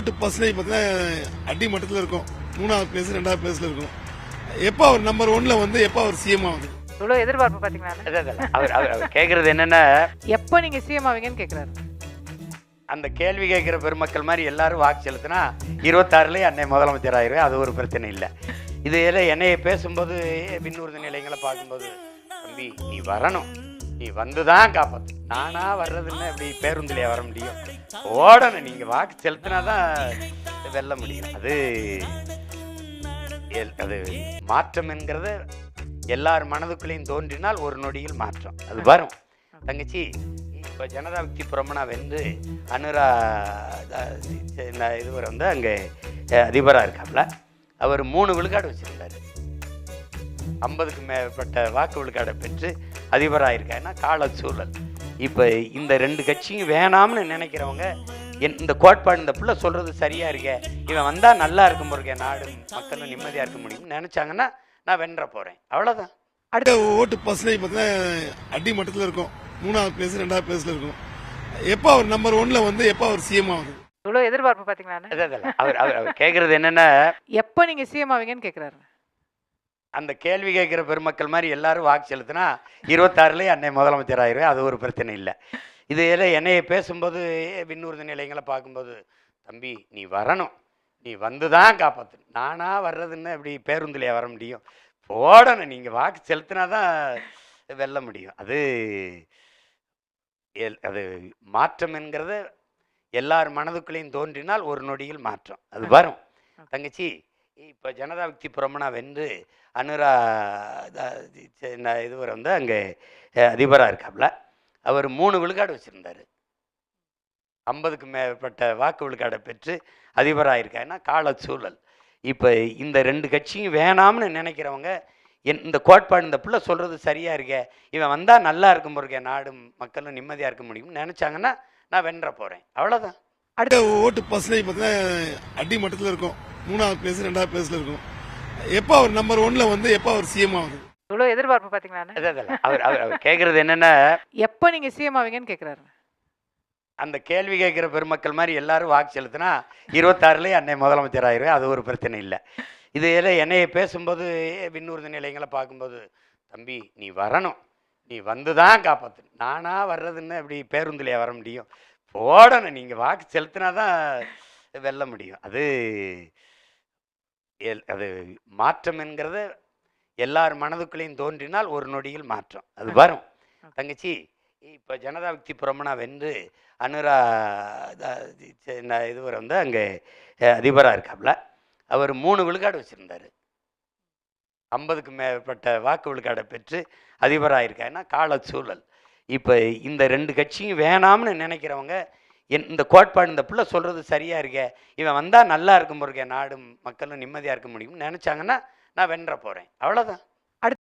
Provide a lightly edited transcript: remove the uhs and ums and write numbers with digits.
ஓட்டு பர்சன்டேஜ் பார்த்தீங்கன்னா அடி மட்டத்தில் இருக்கும். 3வது பிளேஸ் 2வது பிளேஸ்ல இருக்கும். எப்போ அவர் நம்பர் 1ல வந்து எப்போ அவர் சிஎம் ஆகுது? இவ்வளோ எதிர்பார்ப்பு பார்த்தீங்களா? அவர் கேட்கறது என்னன்னா, எப்போ நீங்க சிஎம் ஆவீங்கன்னு கேட்குறாரு. அந்த கேள்வி கேட்குற பெருமக்கள் மாதிரி எல்லாரும் வாக்கு செலுத்தினா 26லயே அன்னை முதலமைச்சர் ஆயிடுவேன். அது ஒரு பிரச்சனை இல்லை. இது என்னைய பேசும்போது பின்னூர்தி நிலையங்களை பார்க்கும்போது, தம்பி நீ வரணும், நீ வந்துதான் காப்பாற்று, நானா வர்றதுன்னு அப்படி பேருந்துலையே வர முடியும், ஓடணும், நீங்க வாக்கு செலுத்தினாதான் வெல்ல முடியும். அது மாற்றம் என்கிறது எல்லார் மனதுக்குள்ளேயும் தோன்றினால் ஒரு நொடியில் மாற்றம் அது வரும். தங்கச்சி இப்போ ஜனதா விக்தி புரமனா வென்று அனுரா இதுவரை வந்து அங்கே அதிபராக இருக்காப்புல. அவர் 3 விழுக்காடு வச்சுருந்தார். 50க்கு மேற்பட்ட வாக்கு விழுக்காடை பெற்று அதிபராக இருக்காருன்னா கால சூழல். இப்போ இந்த 2 கட்சியும் வேணாம்னு நினைக்கிறவங்க, இந்த கோட்பாடு இந்த பிள்ளை சொல்கிறது சரியாக இருக்க, இவன் வந்தால் நல்லா இருக்கும் போருக்க, நாடு மக்களும் நிம்மதியாக இருக்க முடியும்னு நினச்சாங்கன்னா நான் வென்ற போகிறேன். அவ்வளோதான். அடுத்த ஓட்டு பர்சன்டேஜ் பார்த்தீங்கன்னா அடி மட்டத்தில் இருக்கும். 3வது பிளேஸ் 2வது பிளேஸ்ல இருக்கும். எப்போ அவர் நம்பர் 1ல வந்து எப்போ அவர் சிஎம் ஆகுது? இவ்வளோ எதிர்பார்ப்பு பார்த்தீங்களா? அவர் கேட்கறது என்னன்னா, எப்போ நீங்க சிஎம் ஆவீங்கன்னு கேட்குறாரு. அந்த கேள்வி கேட்குற பெருமக்கள் மாதிரி எல்லாரும் வாக்கு செலுத்தினா 26லயே அன்னை முதலமைச்சர் ஆயிடுவேன். அது ஒரு பிரச்சனை இல்லை. இது என்னைய பேசும்போது பின்னூர்தி நிலையங்களை பார்க்கும்போது, தம்பி நீ வரணும், நீ வந்துதான் காப்பாற்று, நானா வர்றதுன்னு அப்படி பேருந்துலையே வர முடியும், போடணும், நீங்க வாக்கு செலுத்தினாதான் வெல்ல முடியும். அது மாற்றம் என்கிறது எல்லார் மனதுக்குள்ளேயும் தோன்றினால் ஒரு நொடியில் மாற்றம் அது வரும். தங்கச்சி இப்போ ஜனதா விக்தி புரமனா வென்று அனுரா இதுவரை வந்து அங்கே அதிபராக இருக்காப்புல. அவர் 3 விழுக்காடு வச்சுருந்தார். 50க்கு மேற்பட்ட வாக்கு விழுக்காடை பெற்று அதிபராக இருக்காருன்னா கால சூழல். இப்போ இந்த 2 கட்சியும் வேணாம்னு நினைக்கிறவங்க, இந்த கோட்பாடு இந்த பிள்ளை சொல்கிறது சரியாக இருக்க, இவன் வந்தால் நல்லா இருக்கும் போருக்க, நாடு மக்களும் நிம்மதியாக இருக்க முடியும்னு நினச்சாங்கன்னா நான் வென்ற போகிறேன். அவ்வளோதான். அடுத்த ஓட்டு பர்சன்டேஜ் பார்த்தீங்கன்னா அடி மட்டத்தில் இருக்கும். 3வது பிளேஸ் 2வது பிளேஸ்ல இருக்கும். எப்போ அவர் நம்பர் 1ல வந்து எப்போ அவர் சிஎம் ஆகுது? இவ்வளோ எதிர்பார்ப்பு பார்த்தீங்களா? அவர் கேட்கறது என்னன்னா, எப்போ நீங்க சிஎம் ஆவீங்கன்னு கேட்குறாரு. அந்த கேள்வி கேட்குற பெருமக்கள் மாதிரி எல்லாரும் வாக்கு செலுத்தினா 26லயே அன்னை முதலமைச்சர் ஆயிடுவேன். அது ஒரு பிரச்சனை இல்லை. இது என்னைய பேசும்போது பின்னூர்தி நிலையங்களை பார்க்கும்போது, தம்பி நீ வரணும், நீ வந்துதான் காப்பாற்று, நானா வர்றதுன்னு அப்படி பேருந்துலையே வர முடியும், போடணும், நீங்க வாக்கு செலுத்தினாதான் வெல்ல முடியும். அது மாற்றம் என்கிறது எல்லார் மனதுக்குள்ளேயும் தோன்றினால் ஒரு நொடியில் மாற்றம் அது வரும். தங்கச்சி இப்போ ஜனதா விக்தி புரமனா வென்று அனுரா இதுவரை வந்து அங்கே அதிபராக இருக்காப்புல. அவர் 3 விழுக்காடு வச்சுருந்தார். 50க்கு மேற்பட்ட வாக்கு விழுக்காடை பெற்று அதிபராக இருக்காருன்னா கால சூழல். இப்போ இந்த 2 கட்சியும் வேணாம்னு நினைக்கிறவங்க, இந்த கோட்பாடு இந்த பிள்ளை சொல்கிறது சரியாக இருக்க, இவன் வந்தால் நல்லா இருக்கும் போருக்க, நாடு மக்களும் நிம்மதியாக இருக்க முடியும்னு நினச்சாங்கன்னா நான் வென்ற போகிறேன். அவ்வளோதான்.